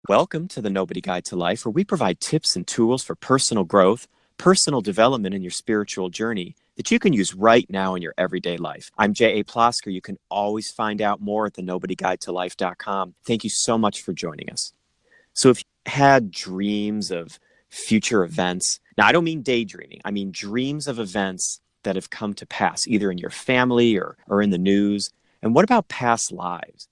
Welcome to the Nobody Guide to Life, where we provide tips and tools for personal growth, personal development in your spiritual journey that you can use right now in your everyday life. I'm J.A. Plosker. You can always find out more at thenobodyguidetolife.com. Thank you so much for joining us. So if you had dreams of future events, now I don't mean daydreaming, I mean dreams of events that have come to pass, either in your family or in the news. And what about past lives?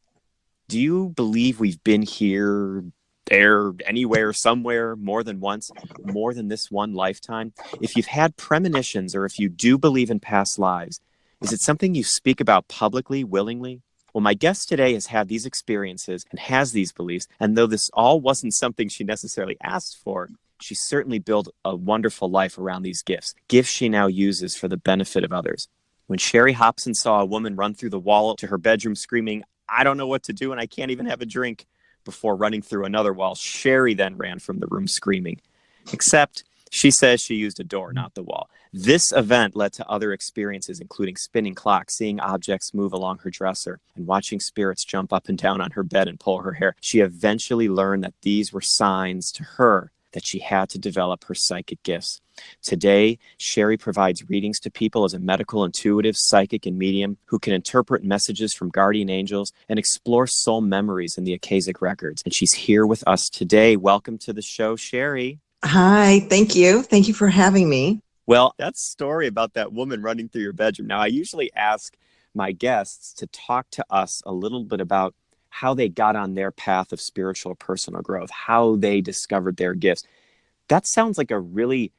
Do you believe we've been here, there, anywhere, somewhere, more than once, more than this one lifetime? If you've had premonitions, or if you do believe in past lives, is it something you speak about publicly, willingly? Well, my guest today has had these experiences and has these beliefs, and though this all wasn't something she necessarily asked for, she certainly built a wonderful life around these gifts she now uses for the benefit of others. When Sherry Hopson saw a woman run through the wall to her bedroom screaming, "I don't know what to do and I can't even have a drink," before running through another wall, Sherry then ran from the room screaming. Except she says she used a door, not the wall. This event led to other experiences, including spinning clocks, seeing objects move along her dresser, and watching spirits jump up and down on her bed and pull her hair. She eventually learned that these were signs to her that she had to develop her psychic gifts. Today, Sherry provides readings to people as a medical intuitive, psychic, and medium who can interpret messages from guardian angels and explore soul memories in the Akashic records. And she's here with us today. Welcome to the show, Sherry. Hi, thank you. Thank you for having me. Well, that story about that woman running through your bedroom. Now, I usually ask my guests to talk to us a little bit about how they got on their path of spiritual or personal growth, how they discovered their gifts. That sounds like a really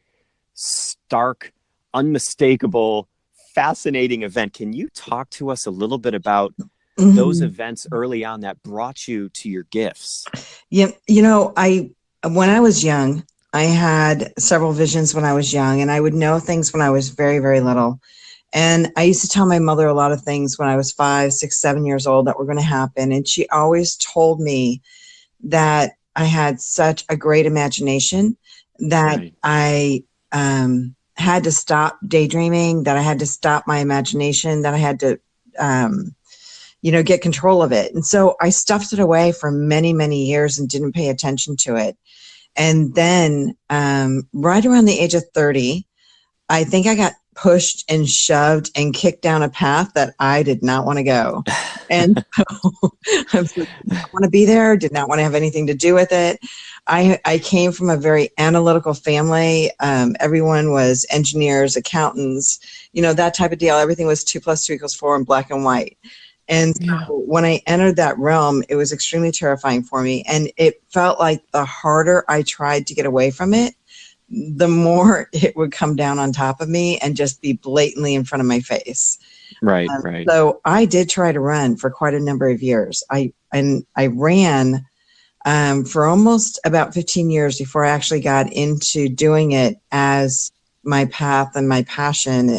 stark, unmistakable, fascinating event. Can you talk to us a little bit about those events early on that brought you to your gifts? Yeah, when I was young, I had several visions when I was young, and I would know things when I was very, very little. And I used to tell my mother a lot of things when I was 5, 6, 7 years old that were going to happen. And she always told me that I had such a great imagination that Right. I had to stop daydreaming, that I had to stop my imagination, that I had to, get control of it. And so I stuffed it away for many, many years and didn't pay attention to it. And then right around the age of 30, I think I got pushed and shoved and kicked down a path that I did not want to go. And so I was like, did not want to be there, did not want to have anything to do with it. I came from a very analytical family. Everyone was engineers, accountants, that type of deal. Everything was 2 + 2 = 4 in black and white. And so when I entered that realm, it was extremely terrifying for me. And it felt like the harder I tried to get away from it, the more it would come down on top of me and just be blatantly in front of my face. Right. So I did try to run for quite a number of years. I ran for almost about 15 years before I actually got into doing it as my path and my passion,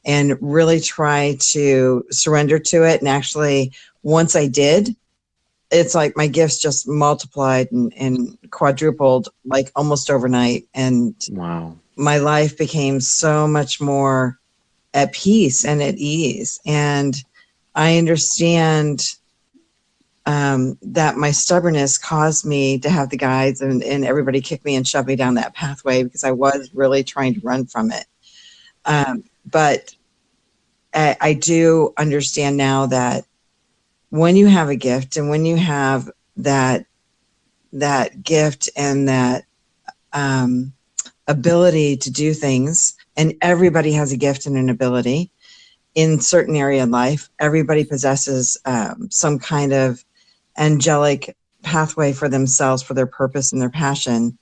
and really try to surrender to it. And actually, once I did, it's like my gifts just multiplied and quadrupled like almost overnight. And Wow. my life became so much more at peace and at ease. And I understand that my stubbornness caused me to have the guides and everybody kick me and shove me down that pathway because I was really trying to run from it. But I do understand now that when you have a gift and when you have that gift and that ability to do things, and everybody has a gift and an ability in certain area of life, everybody possesses some kind of angelic pathway for themselves, for their purpose and their passion.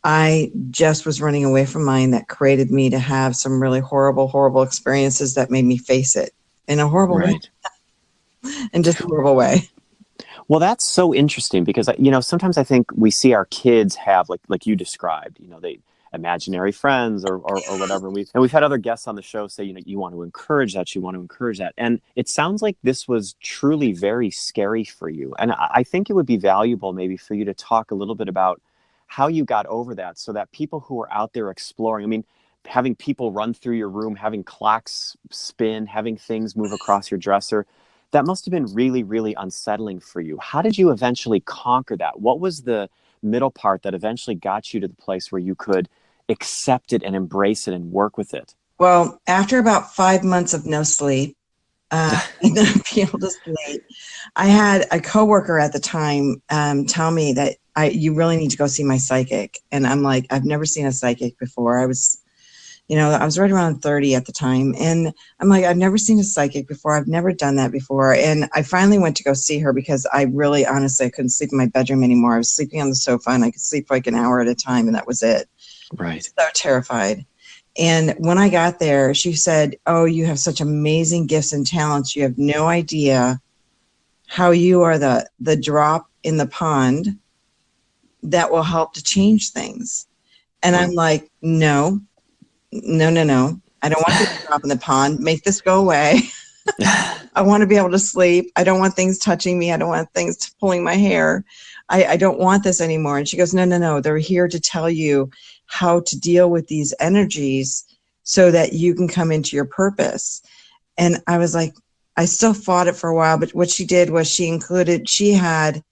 I just was running away from mine that created me to have some really horrible, horrible experiences that made me face it in a horrible way. In just a horrible way. Well, that's so interesting because, sometimes I think we see our kids have, like you described, they imaginary friends or whatever. We've had other guests on the show say, you want to encourage that, you want to encourage that. And it sounds like this was truly very scary for you. And I think it would be valuable maybe for you to talk a little bit about how you got over that so that people who are out there exploring, having people run through your room, having clocks spin, having things move across your dresser, That must have been really, really unsettling for you. How did you eventually conquer that? What was the middle part that eventually got you to the place where you could accept it and embrace it and work with it? Well, after about 5 months of no sleep, and not being able to sleep, I had a coworker at the time tell me that you really need to go see my psychic. And I'm like, I've never seen a psychic before. I was right around 30 at the time. And I'm like, I've never seen a psychic before. I've never done that before. And I finally went to go see her because I really, honestly, I couldn't sleep in my bedroom anymore. I was sleeping on the sofa and I could sleep for like an hour at a time, and that was it. Right. So terrified. And when I got there, she said, oh, you have such amazing gifts and talents. You have no idea how you are the drop in the pond that will help to change things. And I'm like, no. I don't want to be a drop in the pond. Make this go away. I want to be able to sleep. I don't want things touching me. I don't want things pulling my hair. I don't want this anymore. And she goes, no. They're here to tell you how to deal with these energies so that you can come into your purpose. And I was like, I still fought it for a while, but what she did was she had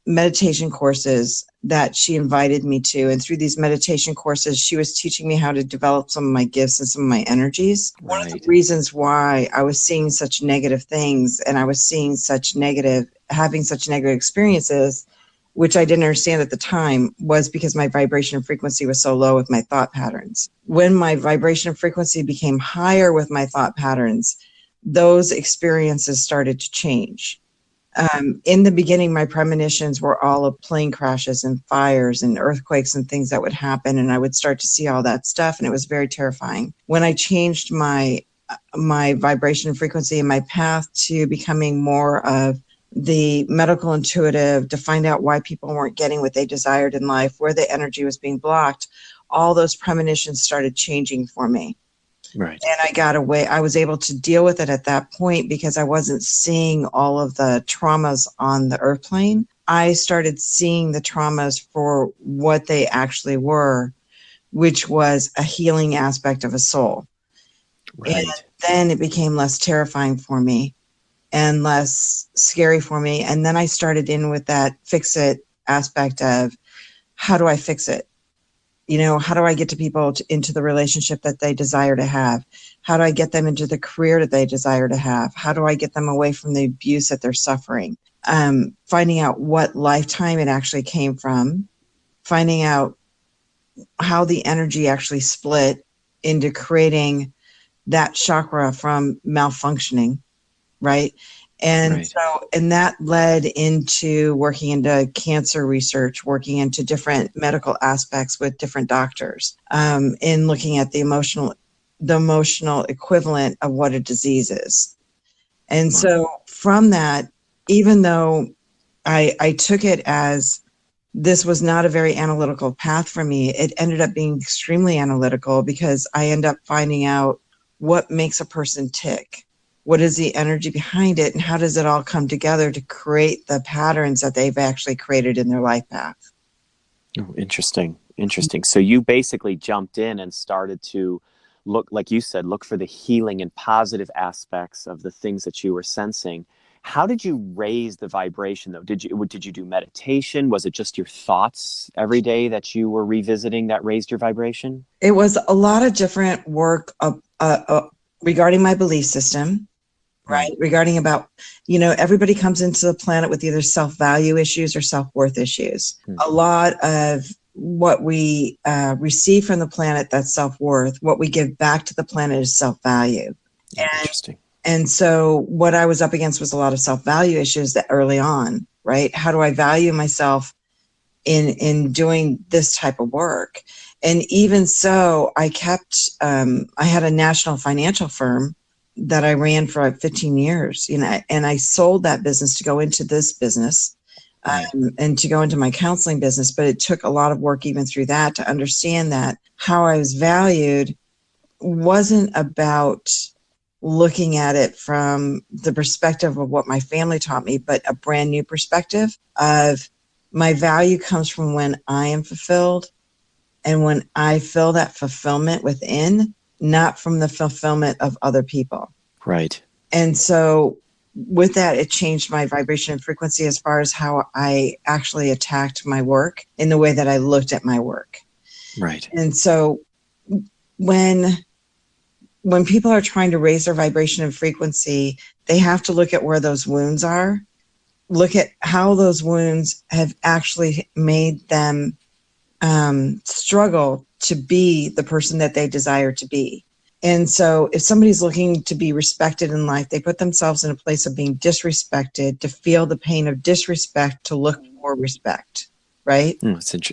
meditation courses that she invited me to. And through these meditation courses, she was teaching me how to develop some of my gifts and some of my energies. Right. One of the reasons why I was seeing such negative things and I was seeing having such negative experiences, which I didn't understand at the time, was because my vibration and frequency was so low with my thought patterns. When my vibration and frequency became higher with my thought patterns, those experiences started to change. In the beginning, my premonitions were all of plane crashes and fires and earthquakes and things that would happen, and I would start to see all that stuff, and it was very terrifying. When I changed my vibration and frequency and my path to becoming more of the medical intuitive, to find out why people weren't getting what they desired in life, where the energy was being blocked, all those premonitions started changing for me. Right. And I got away. I was able to deal with it at that point because I wasn't seeing all of the traumas on the earth plane. I started seeing the traumas for what they actually were, which was a healing aspect of a soul. Right. And then it became less terrifying for me and less scary for me. And then I started in with that fix it aspect of, how do I fix it? How do I get to people into the relationship that they desire to have? How do I get them into the career that they desire to have? How do I get them away from the abuse that they're suffering? Finding out what lifetime it actually came from, finding out how the energy actually split into creating that chakra from malfunctioning, right? And and that led into working into cancer research, working into different medical aspects with different doctors, in looking at the emotional equivalent of what a disease is. And so from that, even though I took it as this was not a very analytical path for me, it ended up being extremely analytical because I end up finding out what makes a person tick. What is the energy behind it, and how does it all come together to create the patterns that they've actually created in their life path? Oh, interesting. So you basically jumped in and started to look, like you said, look for the healing and positive aspects of the things that you were sensing. How did you raise the vibration, though? Did you do meditation? Was it just your thoughts every day that you were revisiting that raised your vibration? It was a lot of different work regarding my belief system. Right. Regarding about, everybody comes into the planet with either self-value issues or self-worth issues. A lot of what we receive from the planet, that's self-worth. What we give back to the planet is self-value. Interesting. And so what I was up against was a lot of self-value issues that early on, right? How do I value myself in doing this type of work? And even so, I had a national financial firm that I ran for 15 years, and I sold that business to go into this business, and to go into my counseling business. But it took a lot of work even through that to understand that how I was valued wasn't about looking at it from the perspective of what my family taught me, but a brand new perspective of my value comes from when I am fulfilled and when I feel that fulfillment within, not from the fulfillment of other people. Right. And so with that, it changed my vibration and frequency as far as how I actually attacked my work in the way that I looked at my work. Right. And so when people are trying to raise their vibration and frequency, they have to look at where those wounds are, look at how those wounds have actually made them struggle to be the person that they desire to be. And so if somebody's looking to be respected in life, they put themselves in a place of being disrespected, to feel the pain of disrespect, to look for respect, right?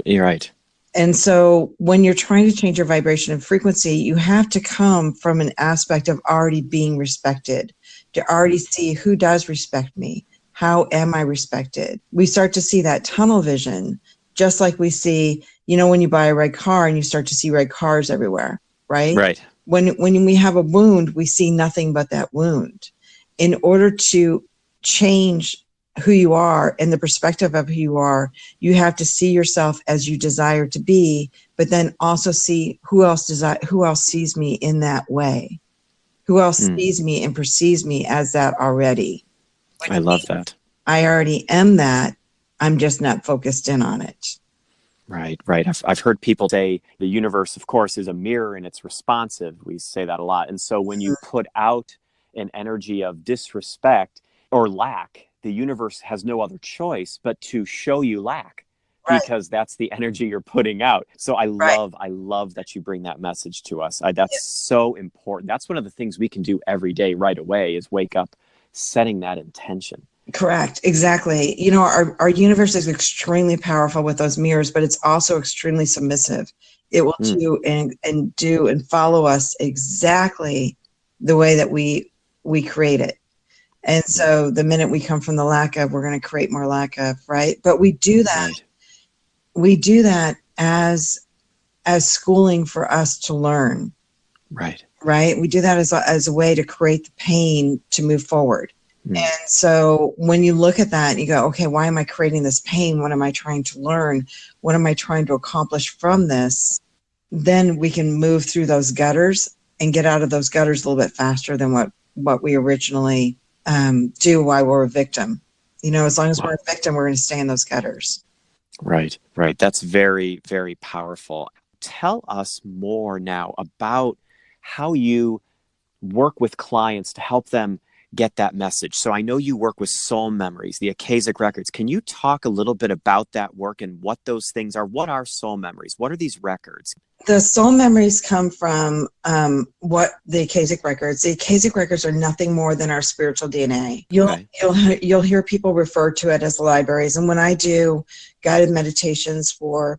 You're right. And so when you're trying to change your vibration and frequency, you have to come from an aspect of already being respected, to already see who does respect me. How am I respected? We start to see that tunnel vision, just like we see, when you buy a red car and you start to see red cars everywhere, right? Right. When we have a wound, we see nothing but that wound. In order to change who you are and the perspective of who you are, you have to see yourself as you desire to be, but then also see who else sees me in that way, who else sees me and perceives me as that already. I love that. I already am that. I'm just not focused in on it. Right. I've heard people say the universe, of course, is a mirror and it's responsive. We say that a lot. And so when you put out an energy of disrespect or lack, the universe has no other choice but to show you lack, because that's the energy you're putting out. So I love that you bring that message to us. That's so important. That's one of the things we can do every day right away, is wake up setting that intention. Correct. Exactly. Our universe is extremely powerful with those mirrors, but it's also extremely submissive. It will do and follow us exactly the way that we create it. And so the minute we come from the lack of, we're going to create more lack of, right? But we do that. Right. We do that as schooling for us to learn. Right. Right. We do that as a way to create the pain to move forward. And so when you look at that and you go, okay, why am I creating this pain? What am I trying to learn? What am I trying to accomplish from this? Then we can move through those gutters and get out of those gutters a little bit faster than what we originally do while we're a victim. As long as we're a victim, we're going to stay in those gutters. Right. That's very, very powerful. Tell us more now about how you work with clients to help them get that message. So I know you work with soul memories, the Akashic records. Can you talk a little bit about that work and what those things are? What are soul memories? What are these records? The soul memories come from what the Akashic records. The Akashic records are nothing more than our spiritual DNA. You'll hear people refer to it as libraries. And when I do guided meditations for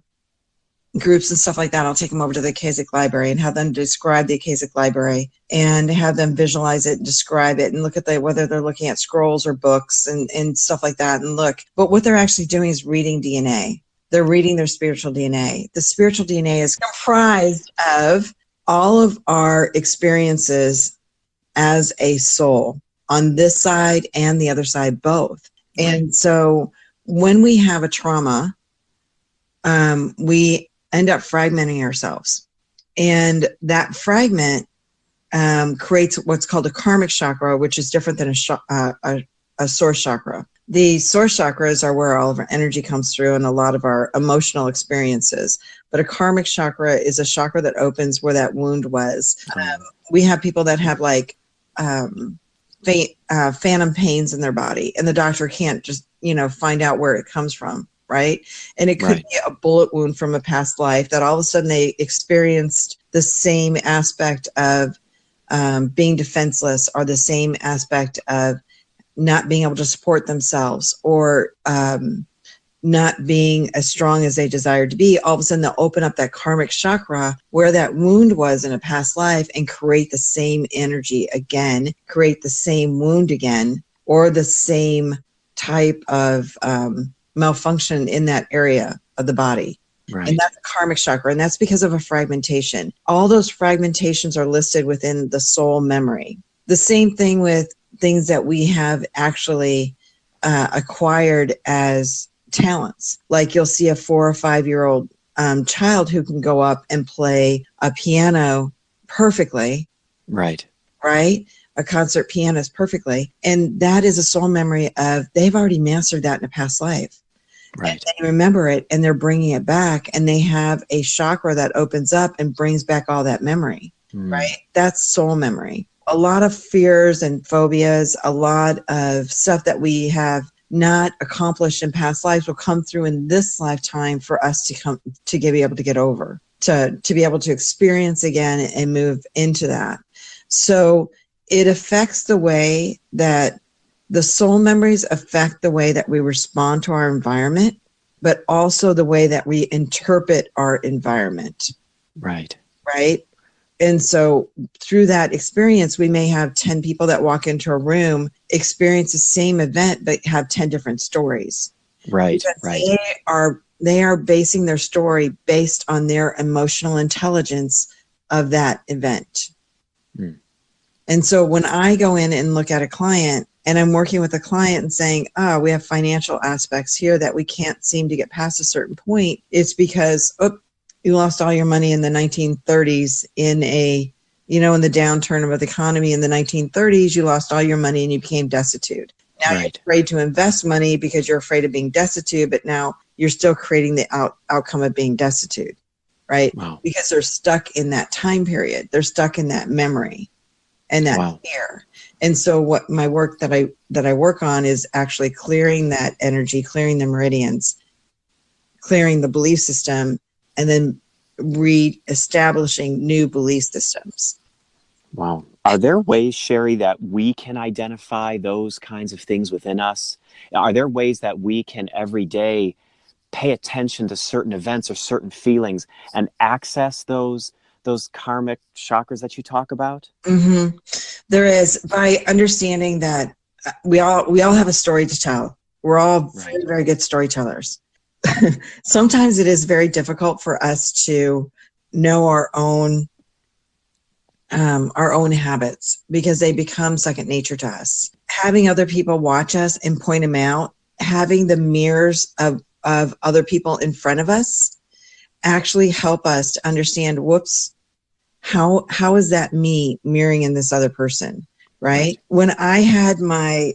groups and stuff like that, I'll take them over to the Akashic library and have them describe the Akashic library and have them visualize it and describe it and look at whether they're looking at scrolls or books and stuff like that and look. But what they're actually doing is reading DNA. They're reading their spiritual DNA. The spiritual DNA is comprised of all of our experiences as a soul on this side and the other side both. And so when we have a trauma, we end up fragmenting ourselves. And that fragment creates what's called a Karmic Chakra, which is different than a source chakra. The source chakras are where all of our energy comes through and a lot of our emotional experiences. But a Karmic Chakra is a chakra that opens where that wound was. We have people that have phantom pains in their body, and the doctor can't just, find out where it comes from. Right. And it could be a bullet wound from a past life that all of a sudden they experienced the same aspect of being defenseless, or the same aspect of not being able to support themselves, or not being as strong as they desired to be. All of a sudden they'll open up that Karmic Chakra where that wound was in a past life and create the same energy again, create the same wound again, or the same type of malfunction in that area of the body. Right. And that's a Karmic Chakra, and that's because of a fragmentation. All those fragmentations are listed within the soul memory. The same thing with things that we have actually acquired as talents. Like you'll see a 4 or 5 year old child who can go up and play a piano perfectly. Right. Right. a concert pianist perfectly. And that is a soul memory of they've already mastered that in a past life. Right. And they remember it and they're bringing it back, and they have a chakra that opens up and brings back all that memory, right? That's soul memory. A lot of fears and phobias, a lot of stuff that we have not accomplished in past lives will come through in this lifetime for us to be able to get over, to be able to experience again and move into that. So it affects the way that the soul memories affect the way that we respond to our environment, but also the way that we interpret our environment. Right. Right. And so through that experience, we may have 10 people that walk into a room, experience the same event, but have 10 different stories. Right. Because Right. they are basing their story based on their emotional intelligence of that event. And so when I go in and look at a client and I'm working with a client and saying, oh, we have financial aspects here that we can't seem to get past a certain point, it's because, you lost all your money in the 1930s in the downturn of the economy in the 1930s, you lost all your money and you became destitute. Now You're afraid to invest money because you're afraid of being destitute, but now you're still creating the outcome of being destitute, right? Wow. Because they're stuck in that time period. They're stuck in that memory and that fear. And so what my work that I work on is actually clearing that energy, clearing the meridians, clearing the belief system, and then re-establishing new belief systems. Wow. Are there ways, Sherry, that we can identify those kinds of things within us? Are there ways that we can every day pay attention to certain events or certain feelings and access those karmic chakras that you talk about? Mm-hmm. There is, by understanding that we all have a story to tell. We're all very, very good storytellers. Sometimes it is very difficult for us to know our own habits because they become second nature to us. Having other people watch us and point them out, having the mirrors of other people in front of us actually help us to understand, how is that me mirroring in this other person, right? When I had my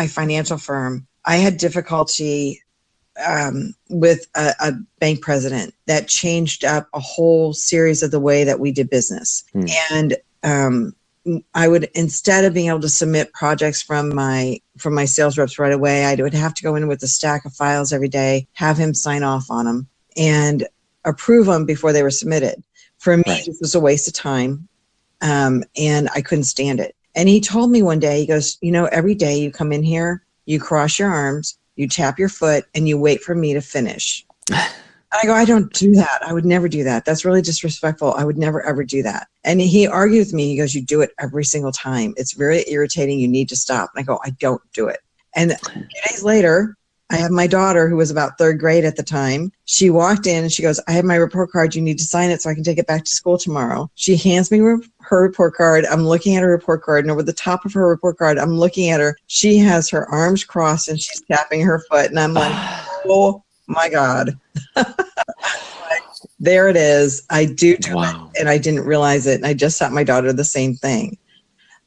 financial firm, I had difficulty with a bank president that changed up a whole series of the way that we did business. And I would, instead of being able to submit projects from my sales reps right away, I would have to go in with a stack of files every day, have him sign off on them and approve them before they were submitted. For me, this was a waste of time. And I couldn't stand it. And he told me one day, he goes, every day you come in here, you cross your arms, you tap your foot, and you wait for me to finish. I go, I don't do that. I would never do that. That's really disrespectful. I would never, ever do that. And he argued with me. He goes, you do it every single time. It's very irritating. You need to stop. And I go, I don't do it. And a few days later, I have my daughter, who was about third grade at the time. She walked in and she goes, I have my report card. You need to sign it so I can take it back to school tomorrow. She hands me her report card. I'm looking at her report card, and over the top of her report card, I'm looking at her. She has her arms crossed and she's tapping her foot. And I'm like, oh my God. There it is. I do it, and I didn't realize it. And I just taught my daughter the same thing.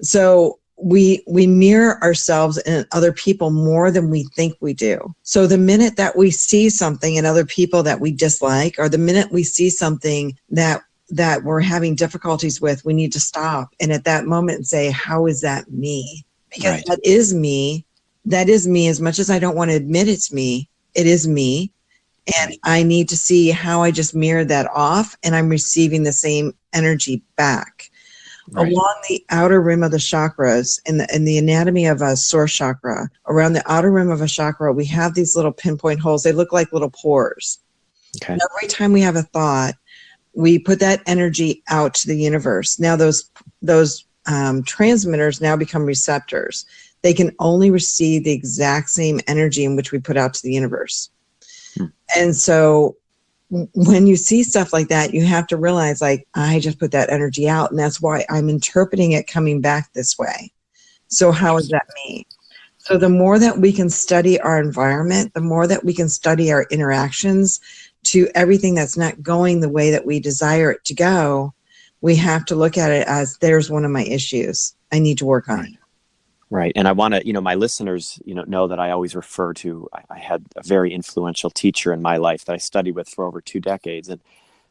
So we mirror ourselves and other people more than we think we do. So the minute that we see something in other people that we dislike, or the minute we see something that we're having difficulties with, we need to stop. And at that moment say, how is that me? Because that is me. That is me. As much as I don't want to admit it's me, it is me. And I need to see how I just mirrored that off and I'm receiving the same energy back. Along the outer rim of the chakras, in the anatomy of a source chakra, around the outer rim of a chakra, we have these little pinpoint holes. They look like little pores. Every time we have a thought, we put that energy out to the universe. Now those transmitters now become receptors. They can only receive the exact same energy in which we put out to the universe. And so when you see stuff like that, you have to realize, like, I just put that energy out, and that's why I'm interpreting it coming back this way. So how is that me? So the more that we can study our environment, the more that we can study our interactions to everything that's not going the way that we desire it to go, we have to look at it as, there's one of my issues. I need to work on. Right. Right. And I want to, my listeners, know that I always refer to, I had a very influential teacher in my life that I studied with for over 2 decades. And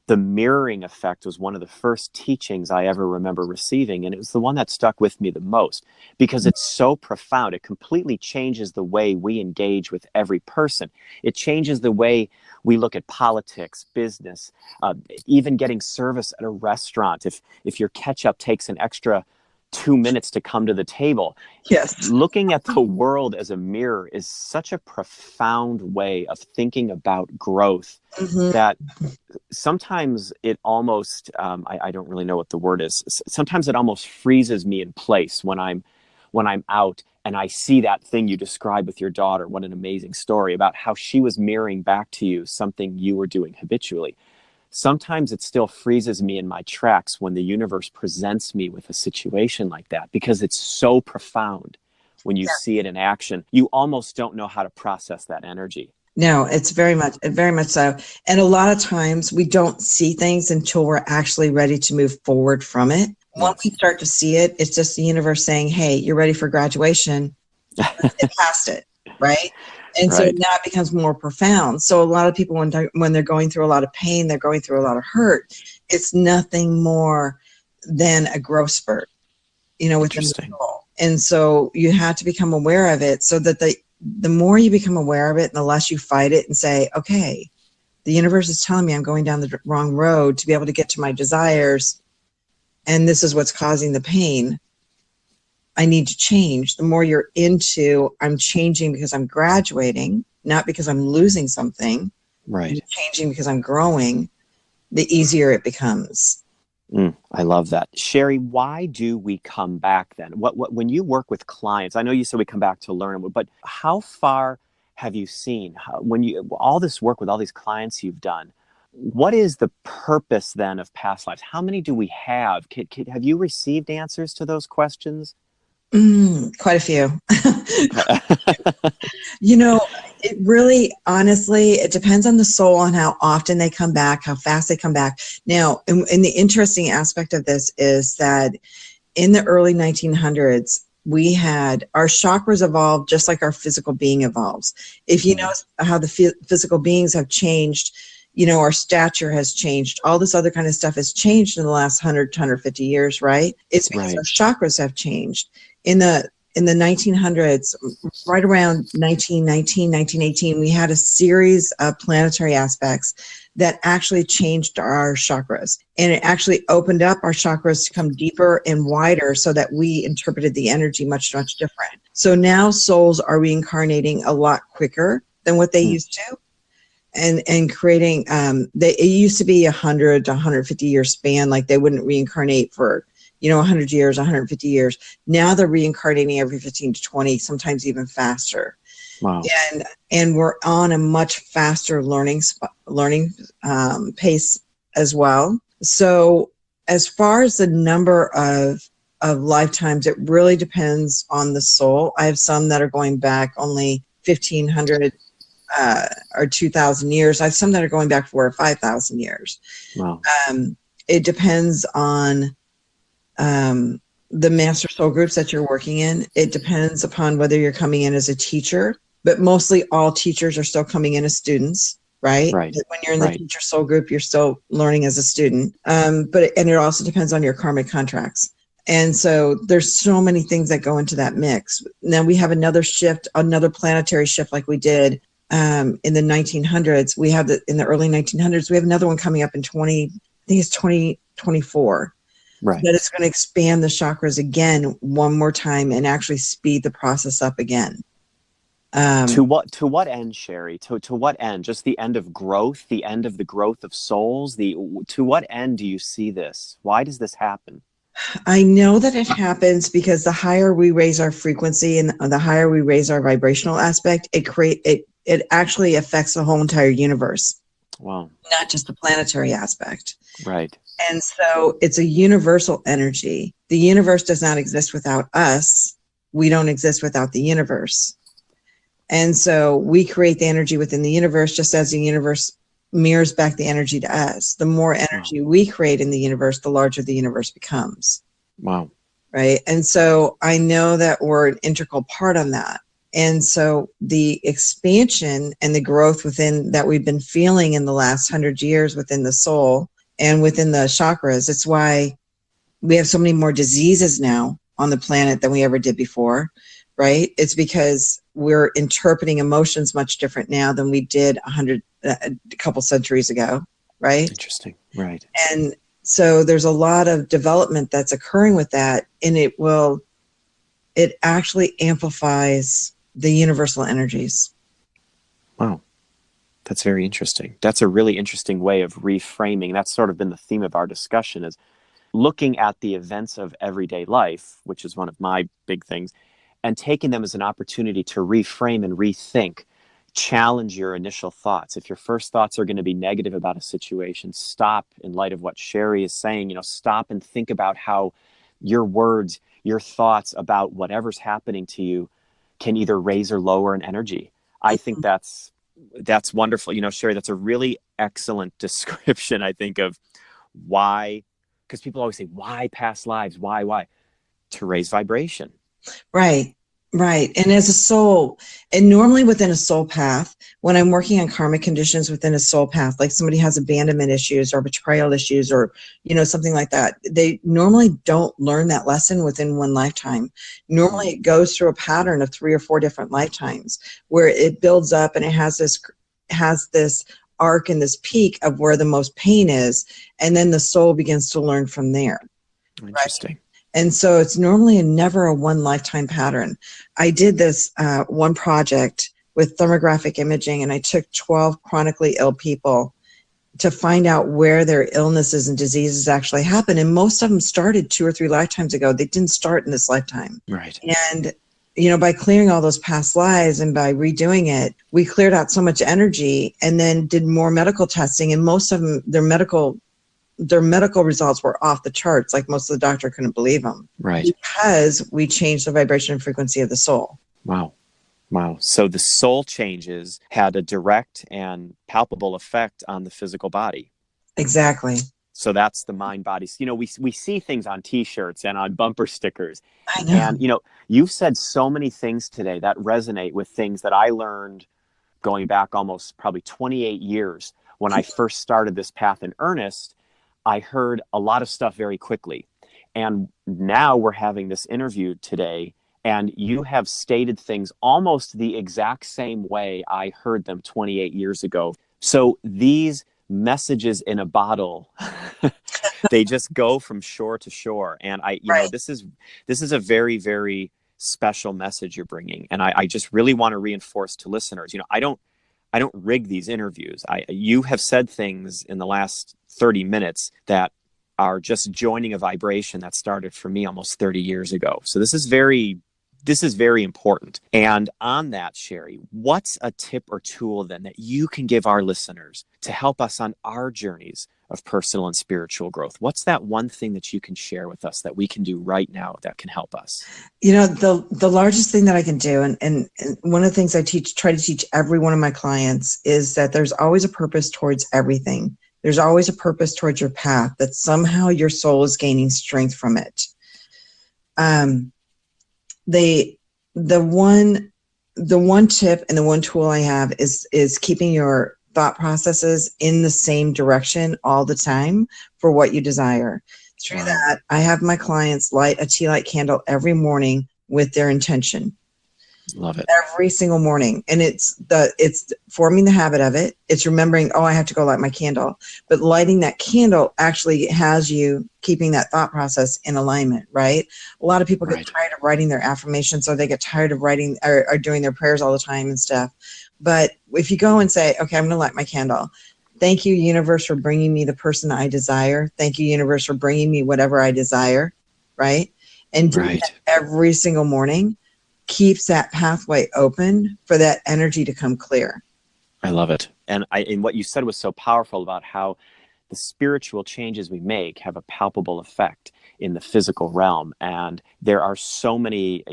the mirroring effect was one of the first teachings I ever remember receiving. And it was the one that stuck with me the most because it's so profound. It completely changes the way we engage with every person. It changes the way we look at politics, business, even getting service at a restaurant. If your ketchup takes an extra 2 minutes to come to the table. Yes. Looking at the world as a mirror is such a profound way of thinking about growth that sometimes it almost, I don't really know what the word is. Sometimes it almost freezes me in place when I'm out and I see that thing you described with your daughter. What an amazing story about how she was mirroring back to you something you were doing habitually. Sometimes it still freezes me in my tracks when the universe presents me with a situation like that because it's so profound when you see it in action. You almost don't know how to process that energy. No, it's very much so. And a lot of times we don't see things until we're actually ready to move forward from it. Once we start to see it, it's just the universe saying, hey, you're ready for graduation. Let's get past it, right? And so now it becomes more profound. So a lot of people, when they're going through a lot of pain, they're going through a lot of hurt, it's nothing more than a growth spurt, within the soul. And so you have to become aware of it so that the more you become aware of it and the less you fight it and say, okay, the universe is telling me I'm going down the wrong road to be able to get to my desires. And this is what's causing the pain. I need to change. The more you're into, I'm changing because I'm graduating, not because I'm losing something. Right. I'm changing because I'm growing, the easier it becomes. I love that. Sherry, why do we come back then? When you work with clients, I know you said we come back to learn, but how far have you seen all this work with all these clients you've done? What is the purpose then of past lives? How many do we have? Have you received answers to those questions? Quite a few. It really, honestly, it depends on the soul, on how often they come back, how fast they come back. Now, and the interesting aspect of this is that in the early 1900s, we had our chakras evolved just like our physical being evolves. If you know how the physical beings have changed, our stature has changed. All this other kind of stuff has changed in the last 100 to 150 years, right? It's because our chakras have changed. In the 1900s, right around 1919, 1918, we had a series of planetary aspects that actually changed our chakras. And it actually opened up our chakras to come deeper and wider so that we interpreted the energy much, much different. So now souls are reincarnating a lot quicker than what they used to. And creating, it used to be 100 to 150 year span, like they wouldn't reincarnate for 100 years, 150 years. Now they're reincarnating every 15 to 20, sometimes even faster. Wow. And we're on a much faster learning pace as well. So as far as the number of lifetimes, it really depends on the soul. I have some that are going back only 1,500 or 2,000 years. I have some that are going back 4,000 or 5,000 years. Wow. It depends on the master soul groups that you're working in. It depends upon whether you're coming in as a teacher, but mostly all teachers are still coming in as students, right? When you're in the teacher soul group, you're still learning as a student. And it also depends on your karmic contracts. And so there's so many things that go into that mix. Now we have another shift, another planetary shift like we did in the 1900s. We have in the early 1900s, we have another one coming up in 2024. Right. That it's going to expand the chakras again one more time and actually speed the process up again. To what end, Sherry? To what end? Just the end of growth, the end of the growth of souls? To what end do you see this? Why does this happen? I know that it happens because the higher we raise our frequency and the higher we raise our vibrational aspect, it actually affects the whole entire universe. Wow. Not just the planetary aspect. Right. And so it's a universal energy. The universe does not exist without us. We don't exist without the universe. And so we create the energy within the universe just as the universe mirrors back the energy to us. The more energy we create in the universe, the larger the universe becomes. Wow. right? And so I know that we're an integral part on that. And so the expansion and the growth within that we've been feeling in the last 100 years within the soul and within the chakras, it's why we have so many more diseases now on the planet than we ever did before, right? It's because we're interpreting emotions much different now than we did a couple centuries ago, right? Interesting. Right. And so there's a lot of development that's occurring with that, and it actually amplifies the universal energies. Wow. That's very interesting. That's a really interesting way of reframing. That's sort of been the theme of our discussion, is looking at the events of everyday life, which is one of my big things, and taking them as an opportunity to reframe and rethink, challenge your initial thoughts. If your first thoughts are going to be negative about a situation, stop, in light of what Sherry is saying, stop and think about how your words, your thoughts about whatever's happening to you can either raise or lower an energy. I think that's wonderful. Sherry, that's a really excellent description, I think, of why, because people always say, why past lives? Why? To raise vibration. Right. And as a soul, and normally within a soul path, when I'm working on karmic conditions within a soul path, like somebody has abandonment issues or betrayal issues or, something like that, they normally don't learn that lesson within one lifetime. Normally it goes through a pattern of 3 or 4 different lifetimes where it builds up and it has this arc and this peak of where the most pain is. And then the soul begins to learn from there. Interesting. Right? And so it's normally never a one lifetime pattern. I did this one project with thermographic imaging, and I took 12 chronically ill people to find out where their illnesses and diseases actually happen. And most of them started 2 or 3 lifetimes ago. They didn't start in this lifetime. Right. And, by clearing all those past lives and by redoing it, we cleared out so much energy and then did more medical testing. And most of them, their medical results were off the charts. Like most of the doctor couldn't believe them. Right. Because we changed the vibration and frequency of the soul. Wow. So the soul changes had a direct and palpable effect on the physical body. Exactly. So that's the mind body. We see things on T-shirts and on bumper stickers. I know. And, you've said so many things today that resonate with things that I learned going back almost probably 28 years when I first started this path in earnest. I heard a lot of stuff very quickly. And now we're having this interview today, and you have stated things almost the exact same way I heard them 28 years ago. So these messages in a bottle, they just go from shore to shore. And this is a very, very special message you're bringing. And I just really want to reinforce to listeners, I don't rig these interviews. You have said things in the last 30 minutes that are just joining a vibration that started for me almost 30 years ago. So this is very important. And on that, Sherry, what's a tip or tool then that you can give our listeners to help us on our journeys of personal and spiritual growth? What's that one thing that you can share with us that we can do right now that can help us? The largest thing that I can do, and one of the things I try to teach every one of my clients, is that there's always a purpose towards everything. There's always a purpose towards your path, that somehow your soul is gaining strength from it. The one tip and the one tool I have is keeping your thought processes in the same direction all the time for what you desire. Through that, I have my clients light a tea light candle every morning with their intention. Love it. Every single morning. And it's forming the habit of it. It's remembering, I have to go light my candle. But lighting that candle actually has you keeping that thought process in alignment, right? A lot of people get tired of writing their affirmations, or they get tired of writing or doing their prayers all the time and stuff. But if you go and say, okay, I'm going to light my candle. Thank you, universe, for bringing me the person I desire. Thank you, universe, for bringing me whatever I desire, right? And doing that every single morning keeps that pathway open for that energy to come clear. I love it. And what you said was so powerful about how the spiritual changes we make have a palpable effect in the physical realm. And there are so many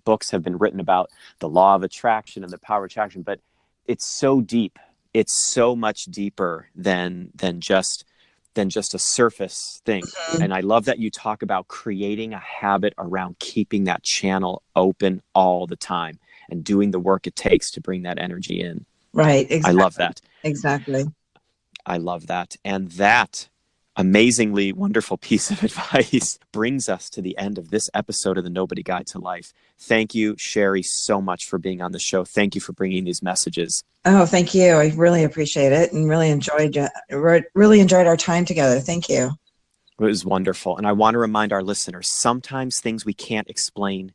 books have been written about the law of attraction and the power of attraction, but it's so deep. It's so much deeper than just than just a surface thing. And I love that you talk about creating a habit around keeping that channel open all the time and doing the work it takes to bring that energy in. Right. Exactly. I love that. Exactly. I love that. And that amazingly wonderful piece of advice brings us to the end of this episode of the Nobody Guide to Life. Thank you, Sherry, so much for being on the show. Thank you for bringing these messages. Oh, thank you. I really appreciate it and really enjoyed our time together. Thank you. It was wonderful. And I want to remind our listeners, sometimes things we can't explain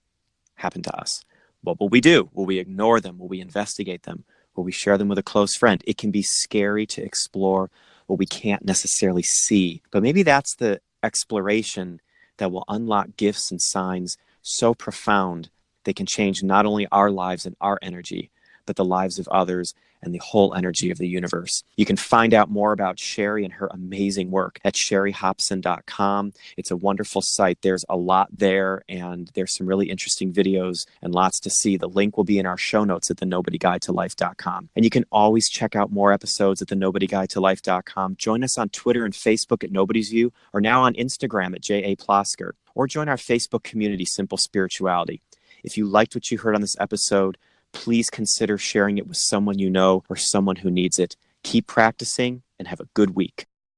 happen to us. What will we do? Will we ignore them? Will we investigate them? Will we share them with a close friend? It can be scary to explore what we can't necessarily see. But maybe that's the exploration that will unlock gifts and signs so profound they can change not only our lives and our energy, but the lives of others and the whole energy of the universe. You can find out more about Sherry and her amazing work at sherryhopson.com. It's a wonderful site. There's a lot there, and there's some really interesting videos and lots to see. The link will be in our show notes at thenobodyguidetolife.com. And you can always check out more episodes at thenobodyguidetolife.com. Join us on Twitter and Facebook at Nobody's View, or now on Instagram at J.A. Plosker, or join our Facebook community, Simple Spirituality. If you liked what you heard on this episode, please consider sharing it with someone you know or someone who needs it. Keep practicing and have a good week.